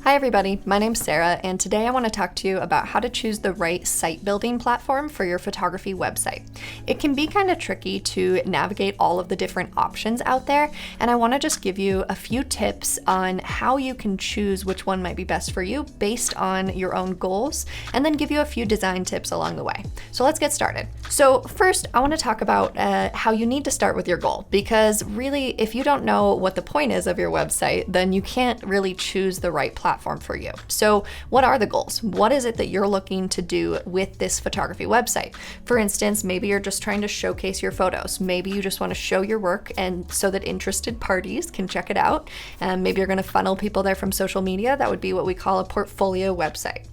Hi everybody, my name's Sarah, and today I want to talk to you about how to choose the right site building platform for your photography website. It can be kind of tricky to navigate all of the different options out there, and I want to just give you a few tips on how you can choose which one might be best for you based on your own goals, and then give you a few design tips along the way. So let's get started. So first, I want to talk about how you need to start with your goal, because really, if you don't know what the point is of your website, then you can't really choose the right platform for you. So what are the goals? What is it that you're looking to do with this photography website? For instance, maybe you're just trying to showcase your photos. Maybe you just want to show your work and so that interested parties can check it out. Maybe you're going to funnel people there from social media. That would be what we call a portfolio website.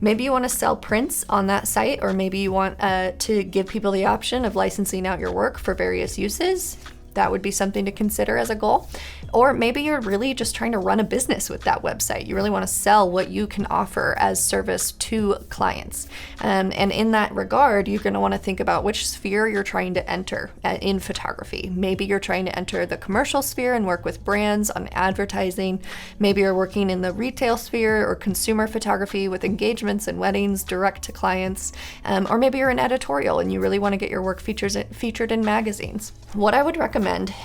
Maybe you want to sell prints on that site, or maybe you want to give people the option of licensing out your work for various uses. That would be something to consider as a goal. Or maybe you're really just trying to run a business with that website. You really want to sell what you can offer as service to clients. And in that regard, you're going to want to think about which sphere you're trying to enter in photography. Maybe you're trying to enter the commercial sphere and work with brands on advertising. Maybe you're working in the retail sphere or consumer photography with engagements and weddings direct to clients. Or maybe you're an editorial and you really want to get your work featured in magazines. What I would recommend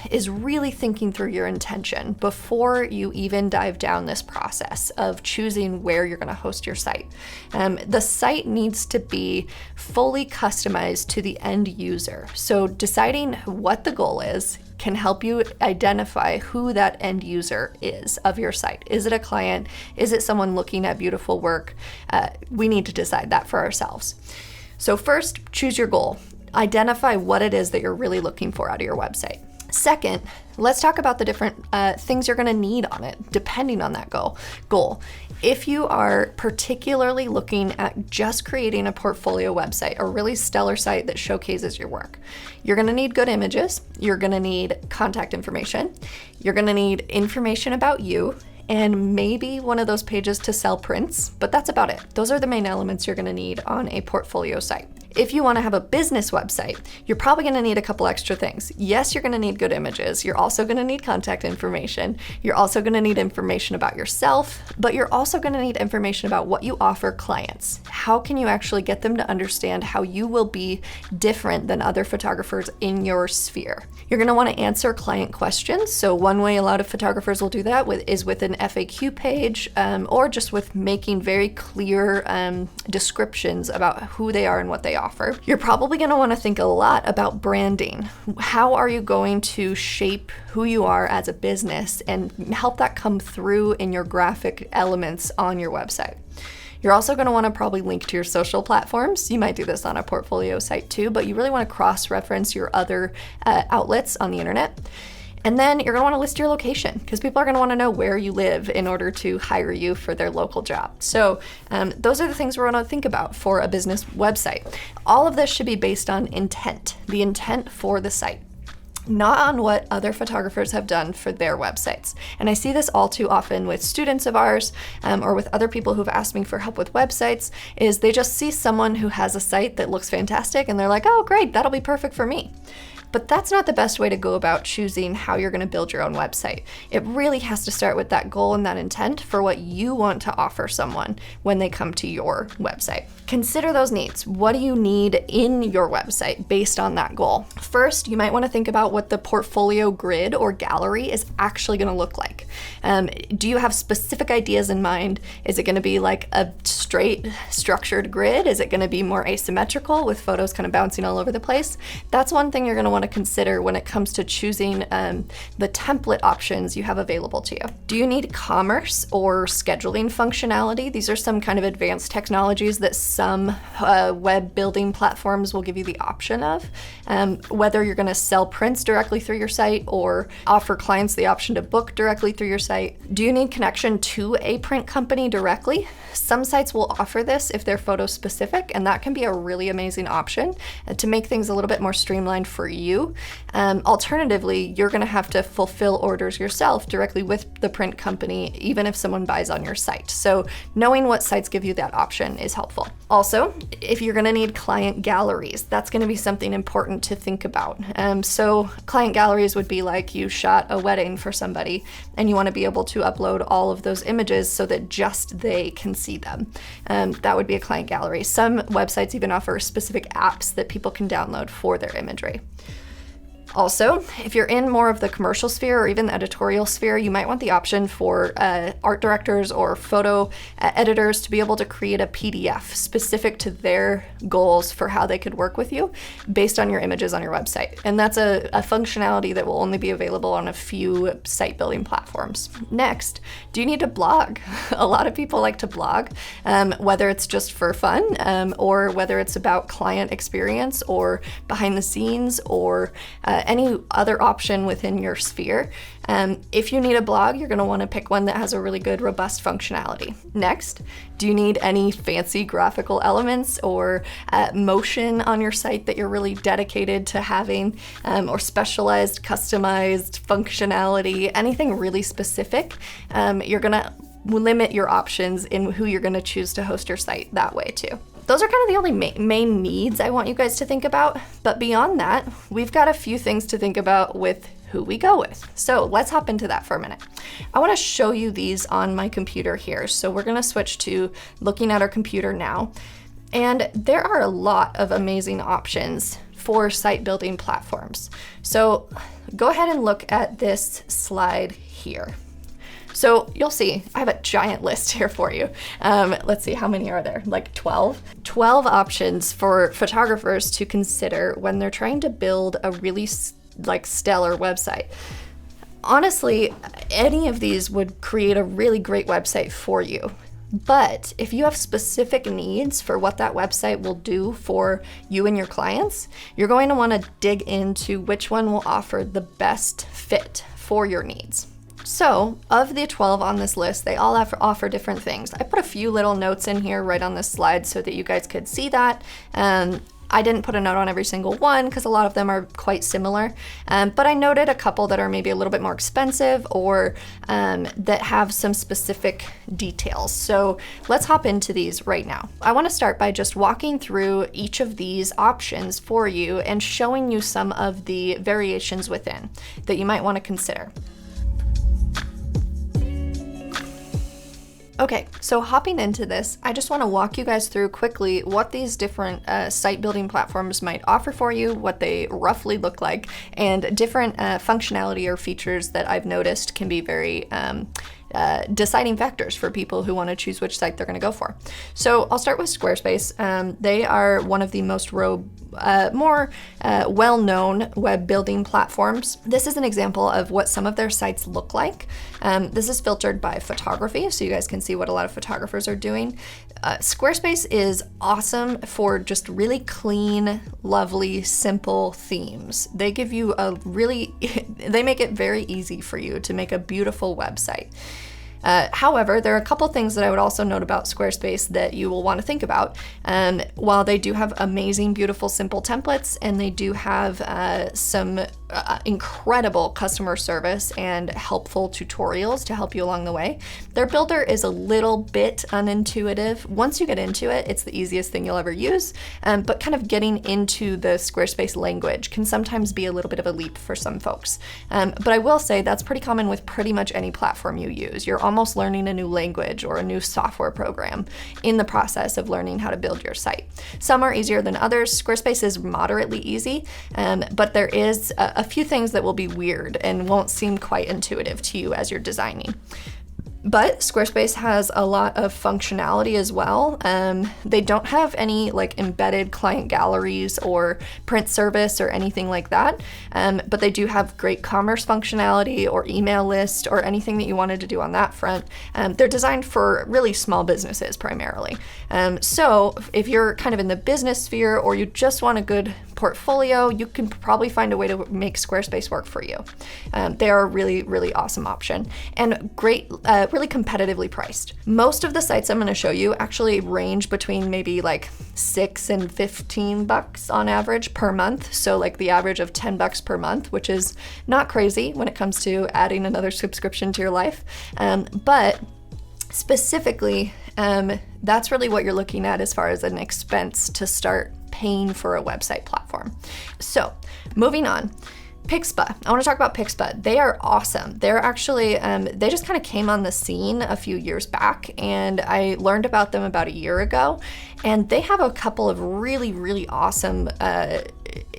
is really thinking through your intention before you even dive down this process of choosing where you're going to host your site. The site needs to be fully customized to the end user. So deciding what the goal is can help you identify who that end user is of your site. Is it a client? Is it someone looking at beautiful work? We need to decide that for ourselves. So first, choose your goal. Identify what it is that you're really looking for out of your website. Second, let's talk about the different things you're going to need on it, depending on that goal. If you are particularly looking at just creating a portfolio website, a really stellar site that showcases your work, you're going to need good images, you're going to need contact information, you're going to need information about you, and maybe one of those pages to sell prints, but that's about it. Those are the main elements you're going to need on a portfolio site. If you want to have a business website, you're probably going to need a couple extra things. Yes, you're going to need good images. You're also going to need contact information. You're also going to need information about yourself, but you're also going to need information about what you offer clients. How can you actually get them to understand how you will be different than other photographers in your sphere? You're going to want to answer client questions. So one way a lot of photographers will do that is with an FAQ page, or just with making very clear descriptions about who they are and what they offer. You're probably going to want to think a lot about branding. How are you going to shape who you are as a business and help that come through in your graphic elements on your website? You're also going to want to probably link to your social platforms. You might do this on a portfolio site too, but you really want to cross-reference your other outlets on the internet. And then you're going to want to list your location, because people are going to want to know where you live in order to hire you for their local job. So those are the things we're going to think about for a business website. All of this should be based on intent, the intent for the site, not on what other photographers have done for their websites. And I see this all too often with students of ours, or with other people who've asked me for help with websites, is they just see someone who has a site that looks fantastic and they're like, oh great, that'll be perfect for me. But that's not the best way to go about choosing how you're going to build your own website. It really has to start with that goal and that intent for what you want to offer someone when they come to your website. Consider those needs. What do you need in your website based on that goal? First, you might want to think about what the portfolio grid or gallery is actually going to look like. Do you have specific ideas in mind? Is it going to be like a straight structured grid? Is it going to be more asymmetrical with photos kind of bouncing all over the place? That's one thing you're going to want to consider when it comes to choosing the template options you have available to you. Do you need commerce or scheduling functionality? These are some kind of advanced technologies that some web building platforms will give you the option of. Whether you're going to sell prints directly through your site or offer clients the option to book directly through your site. Do you need connection to a print company directly? Some sites will offer this if they're photo specific, and that can be a really amazing option to make things a little bit more streamlined for you you. Alternatively, you're going to have to fulfill orders yourself directly with the print company, even if someone buys on your site. So knowing what sites give you that option is helpful. Also, if you're going to need client galleries, that's going to be something important to think about. So client galleries would be like you shot a wedding for somebody and you want to be able to upload all of those images so that just they can see them. That would be a client gallery. Some websites even offer specific apps that people can download for their imagery. Also, if you're in more of the commercial sphere or even the editorial sphere, you might want the option for art directors or photo editors to be able to create a PDF specific to their goals for how they could work with you based on your images on your website. And that's a functionality that will only be available on a few site building platforms. Next, do you need to blog? A lot of people like to blog, whether it's just for fun or whether it's about client experience or behind the scenes or any other option within your sphere. If you need a blog, you're going to want to pick one that has a really good, robust functionality. Next, do you need any fancy graphical elements or motion on your site that you're really dedicated to having, or specialized, customized functionality, anything really specific? You're going to limit your options in who you're going to choose to host your site that way too. Those are kind of the only main needs I want you guys to think about. But beyond that, we've got a few things to think about with who we go with. So let's hop into that for a minute. I want to show you these on my computer here. So we're going to switch to looking at our computer now. And there are a lot of amazing options for site building platforms. So go ahead and look at this slide here. So you'll see, I have a giant list here for you. Let's see, how many are there? Like 12? 12 options for photographers to consider when they're trying to build a really stellar website. Honestly, any of these would create a really great website for you. But if you have specific needs for what that website will do for you and your clients, you're going to want to dig into which one will offer the best fit for your needs. So, of the 12 on this list, they all offer different things. I put a few little notes in here right on this slide so that you guys could see that. I didn't put a note on every single one because a lot of them are quite similar, but I noted a couple that are maybe a little bit more expensive or that have some specific details. So let's hop into these right now. I want to start by just walking through each of these options for you and showing you some of the variations within that you might want to consider. Okay, so hopping into this, I just want to walk you guys through quickly what these different site building platforms might offer for you, what they roughly look like, and different functionality or features that I've noticed can be very deciding factors for people who want to choose which site they're going to go for. So I'll start with Squarespace. They are one of the most more well-known web building platforms. This is an example of what some of their sites look like. This is filtered by photography, so you guys can see what a lot of photographers are doing. Squarespace is awesome for just really clean, lovely, simple themes. They give you they make it very easy for you to make a beautiful website. However, there are a couple things that I would also note about Squarespace that you will want to think about. While they do have amazing, beautiful, simple templates, and they do have some incredible customer service and helpful tutorials to help you along the way, their builder is a little bit unintuitive. Once you get into it, it's the easiest thing you'll ever use, but kind of getting into the Squarespace language can sometimes be a little bit of a leap for some folks. But I will say that's pretty common with pretty much any platform you use. You're almost learning a new language or a new software program in the process of learning how to build your site. Some are easier than others. Squarespace is moderately easy, but there is a few things that will be weird and won't seem quite intuitive to you as you're designing. But Squarespace has a lot of functionality as well. They don't have any like embedded client galleries or print service or anything like that, but they do have great commerce functionality or email list or anything that you wanted to do on that front. They're designed for really small businesses primarily. So if you're kind of in the business sphere or you just want a good portfolio, you can probably find a way to make Squarespace work for you. They are a really, really awesome option and great, really competitively priced. Most of the sites I'm going to show you actually range between maybe like $6 and $15 on average per month. So like the average of $10 per month, which is not crazy when it comes to adding another subscription to your life. But specifically, that's really what you're looking at as far as an expense to start paying for a website platform. So moving on. Pixpa. I want to talk about Pixpa. They are awesome. They're actually, they just kind of came on the scene a few years back, and I learned about them about a year ago. And they have a couple of really, really awesome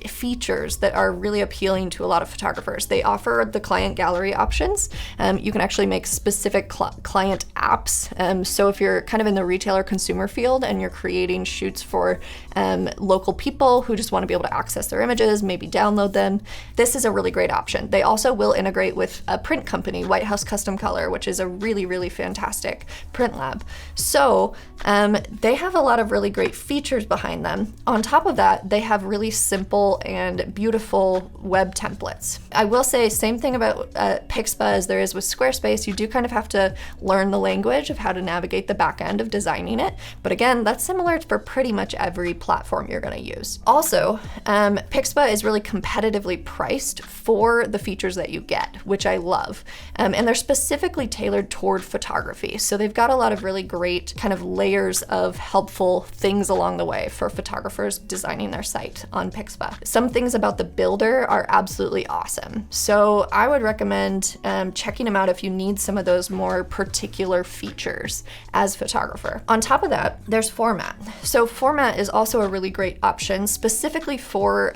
features that are really appealing to a lot of photographers. They offer the client gallery options. You can actually make specific client apps. So if you're kind of in the retailer consumer field and you're creating shoots for local people who just want to be able to access their images, maybe download them, this is a really great option. They also will integrate with a print company, White House Custom Color, which is a really, really fantastic print lab. So they have a lot of really great features behind them. On top of that, they have really simple and beautiful web templates. I will say same thing about Pixpa as there is with Squarespace. You do kind of have to learn the language of how to navigate the back end of designing it. But again, that's similar for pretty much every platform you're going to use. Also, Pixpa is really competitively priced for the features that you get, which I love. And they're specifically tailored toward photography. So they've got a lot of really great kind of layers of helpful things along the way for photographers designing their site on Pixpa. Some things about the builder are absolutely awesome. So I would recommend checking them out if you need some of those more particular features as a photographer. On top of that, there's Format. So Format is also a really great option specifically for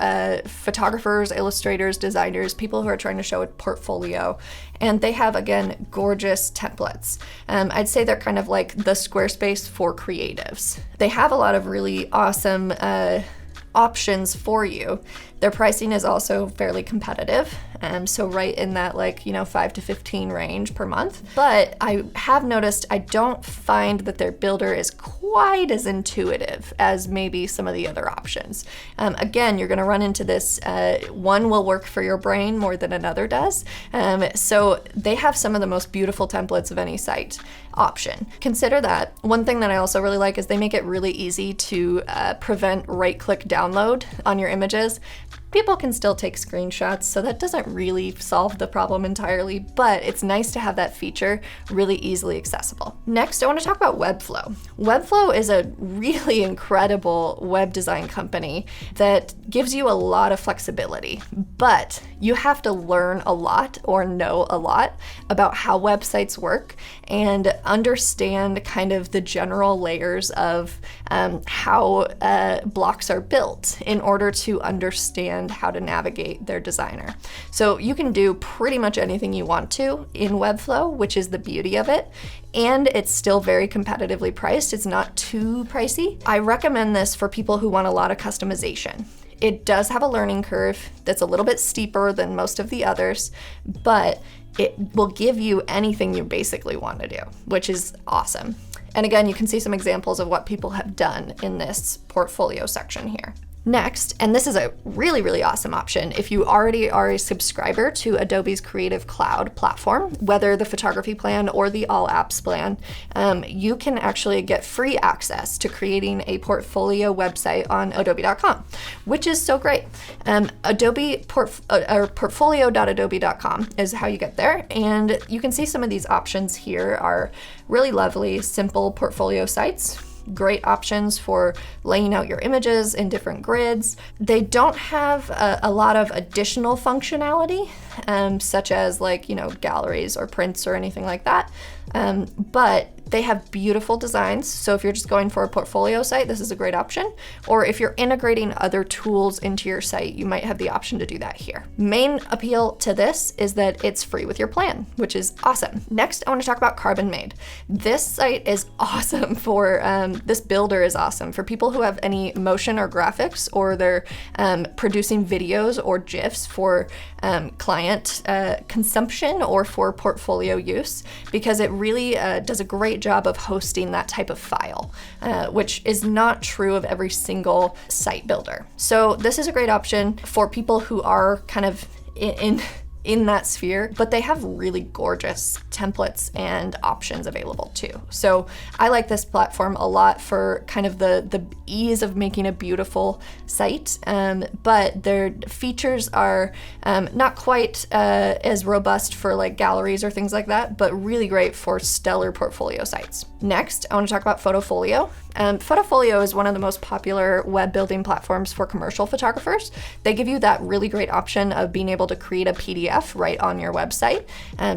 photographers, illustrators, designers, people who are trying to show a portfolio. And they have, again, gorgeous templates. I'd say they're kind of like the Squarespace for creatives. They have a lot of really awesome options for you. Their pricing is also fairly competitive, so right in that like, $5 to $15 range per month. But I have noticed I don't find that their builder is quite as intuitive as maybe some of the other options. Again, you're going to run into this, one will work for your brain more than another does. So they have some of the most beautiful templates of any site option. Consider that. One thing that I also really like is they make it really easy to prevent right-click download on your images. People can still take screenshots, so that doesn't really solve the problem entirely, but it's nice to have that feature really easily accessible. Next, I want to talk about Webflow. Webflow is a really incredible web design company that gives you a lot of flexibility, but you have to learn a lot or know a lot about how websites work and understand kind of the general layers of how blocks are built in order to understand how to navigate their designer. So you can do pretty much anything you want to in Webflow, which is the beauty of it. And it's still very competitively priced. It's not too pricey. I recommend this for people who want a lot of customization. It does have a learning curve that's a little bit steeper than most of the others, but it will give you anything you basically want to do, which is awesome. And again, you can see some examples of what people have done in this portfolio section here. Next, and this is a really, really awesome option, if you already are a subscriber to Adobe's Creative Cloud platform, whether the photography plan or the all apps plan, you can actually get free access to creating a portfolio website on adobe.com, which is so great. Portfolio.adobe.com is how you get there, and you can see some of these options here are really lovely, simple portfolio sites. Great options for laying out your images in different grids. They don't have a lot of additional functionality, such as like, galleries or prints or anything like that. But they have beautiful designs. So if you're just going for a portfolio site, this is a great option. Or if you're integrating other tools into your site, you might have the option to do that here. Main appeal to this is that it's free with your plan, which is awesome. Next, I want to talk about Carbon Made. This site is awesome for, this builder is awesome for people who have any motion or graphics, or they're producing videos or GIFs for client consumption or for portfolio use, because it really does a great great job of hosting that type of file, which is not true of every single site builder. So this is a great option for people who are kind of in that sphere, but they have really gorgeous templates and options available too. So I like this platform a lot for kind of the ease of making a beautiful site, but their features are not quite as robust for like galleries or things like that, but really great for stellar portfolio sites. Next, I want to talk about Photofolio. Photofolio is one of the most popular web building platforms for commercial photographers. They give you that really great option of being able to create a PDF right on your website.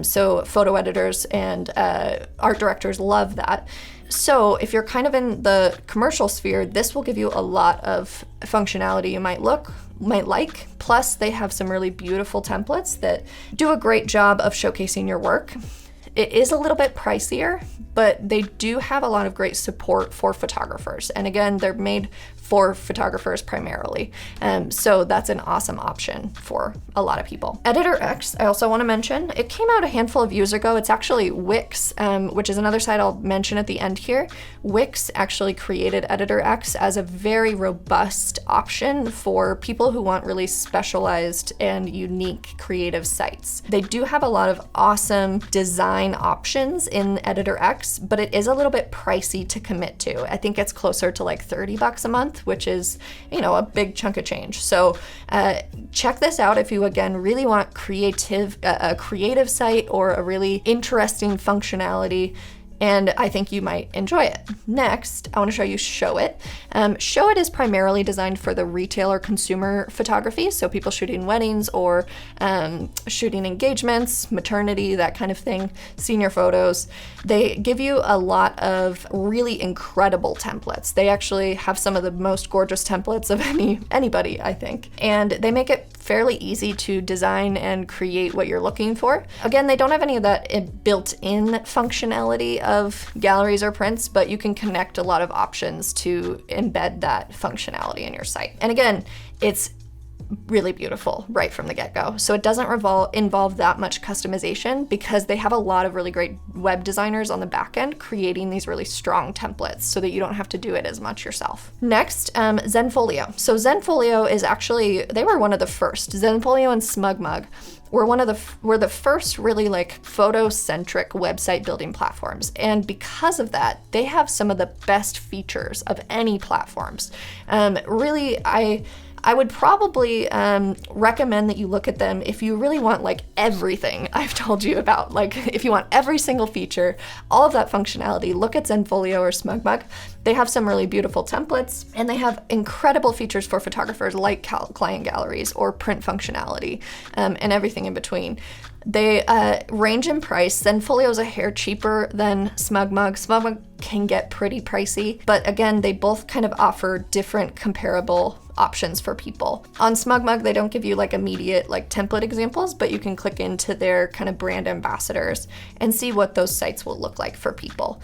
So photo editors and art directors love that. So if you're kind of in the commercial sphere, this will give you a lot of functionality you might like. Plus, they have some really beautiful templates that do a great job of showcasing your work. It is a little bit pricier, but they do have a lot of great support for photographers. And again, they're made for photographers primarily. So that's an awesome option for a lot of people. Editor X, I also want to mention, it came out a handful of years ago. It's actually Wix, which is another site I'll mention at the end here. Wix actually created Editor X as a very robust option for people who want really specialized and unique creative sites. They do have a lot of awesome design options in Editor X, but it is a little bit pricey to commit to. I think it's closer to like $30 a month, which is, a big chunk of change. So check this out if you, again, really want a creative site or a really interesting functionality, and I think you might enjoy it. Next, I want to show you Show It. Show It is primarily designed for the retail or consumer photography, so people shooting weddings or shooting engagements, maternity, that kind of thing, senior photos. They give you a lot of really incredible templates. They actually have some of the most gorgeous templates of anybody, I think, and they make it fairly easy to design and create what you're looking for. Again, they don't have any of that built-in functionality of galleries or prints, but you can connect a lot of options to embed that functionality in your site. And again, it's really beautiful right from the get-go. So it doesn't involve that much customization because they have a lot of really great web designers on the back end creating these really strong templates so that you don't have to do it as much yourself. Next, Zenfolio. So Zenfolio is actually, they were one of the first. Zenfolio and SmugMug were the first really like photo-centric website building platforms. And because of that, they have some of the best features of any platforms. Really, I would probably recommend that you look at them if you really want like everything I've told you about. Like if you want every single feature, all of that functionality, look at Zenfolio or SmugMug. They have some really beautiful templates and they have incredible features for photographers like client galleries or print functionality and everything in between. They range in price. Zenfolio is a hair cheaper than SmugMug. SmugMug can get pretty pricey, but again, they both kind of offer different comparable options for people. On SmugMug, they don't give you like immediate like template examples, but you can click into their kind of brand ambassadors and see what those sites will look like for people.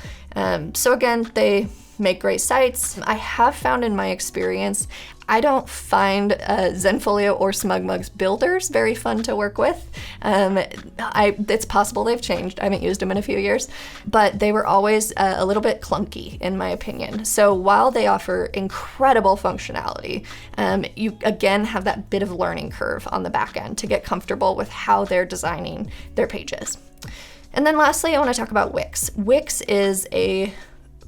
So again, they make great sites. I have found in my experience, I don't find Zenfolio or SmugMug's builders very fun to work with. It's possible they've changed. I haven't used them in a few years, but they were always a little bit clunky in my opinion. So while they offer incredible functionality, you again have that bit of learning curve on the back end to get comfortable with how they're designing their pages. And then lastly, I want to talk about Wix. Wix is a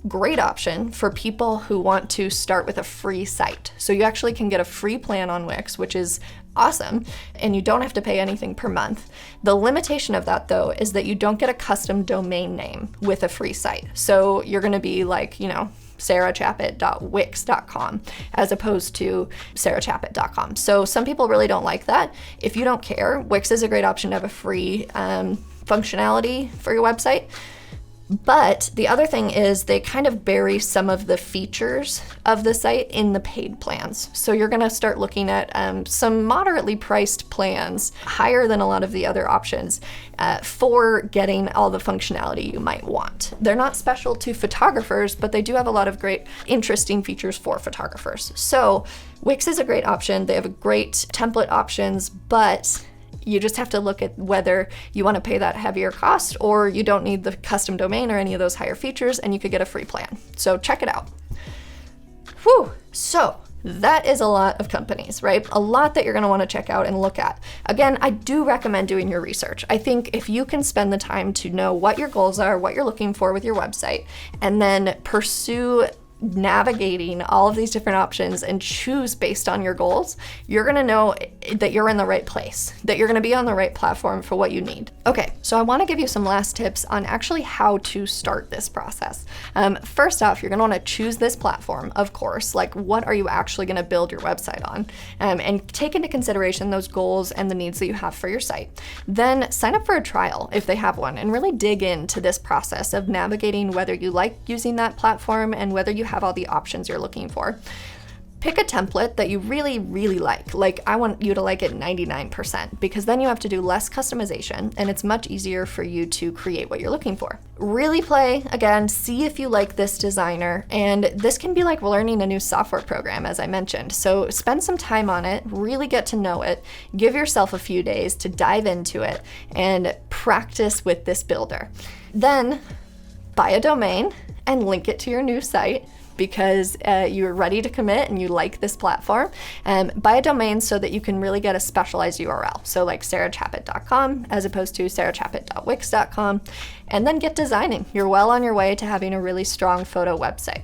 great option for people who want to start with a free site. So you actually can get a free plan on Wix, which is awesome, and you don't have to pay anything per month. The limitation of that though is that you don't get a custom domain name with a free site. So you're going to be like, sarahchapit.wix.com as opposed to sarahchapit.com. So some people really don't like that. If you don't care, Wix is a great option to have a free functionality for your website. But the other thing is they kind of bury some of the features of the site in the paid plans. So you're going to start looking at some moderately priced plans, higher than a lot of the other options, for getting all the functionality you might want. They're not special to photographers, but they do have a lot of great, interesting features for photographers. So Wix is a great option. They have great template options, but You just have to look at whether you want to pay that heavier cost or you don't need the custom domain or any of those higher features, and you could get a free plan. So check it out. Whew, so that is a lot of companies, right? A lot that you're gonna wanna check out and look at. Again, I do recommend doing your research. I think if you can spend the time to know what your goals are, what you're looking for with your website, and then pursue navigating all of these different options and choose based on your goals, you're gonna know that you're in the right place, that you're gonna be on the right platform for what you need. Okay, so I wanna give you some last tips on actually how to start this process. First off, you're gonna wanna choose this platform, of course, like what are you actually gonna build your website on? And take into consideration those goals and the needs that you have for your site. Then sign up for a trial if they have one and really dig into this process of navigating whether you like using that platform and whether you have all the options you're looking for. Pick a template that you really, really like. Like, I want you to like it 99%, because then you have to do less customization and it's much easier for you to create what you're looking for. Really play, again, see if you like this designer, and this can be like learning a new software program, as I mentioned. So spend some time on it, really get to know it, give yourself a few days to dive into it and practice with this builder. Then buy a domain and link it to your new site, because you're ready to commit and you like this platform. Buy a domain so that you can really get a specialized URL. So like sarahchapit.com as opposed to sarahchapit.wix.com, and then get designing. You're well on your way to having a really strong photo website.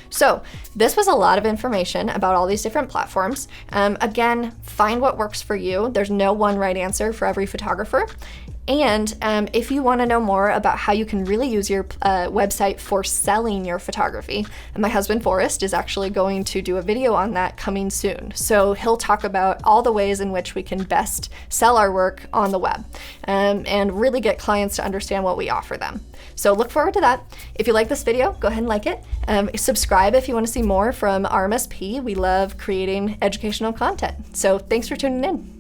So this was a lot of information about all these different platforms. Again, find what works for you. There's no one right answer for every photographer. And if you want to know more about how you can really use your website for selling your photography, my husband Forrest is actually going to do a video on that coming soon. So he'll talk about all the ways in which we can best sell our work on the web, and really get clients to understand what we offer them. So look forward to that. If you like this video, go ahead and like it. Subscribe if you want to see more from RMSP. We love creating educational content. So thanks for tuning in.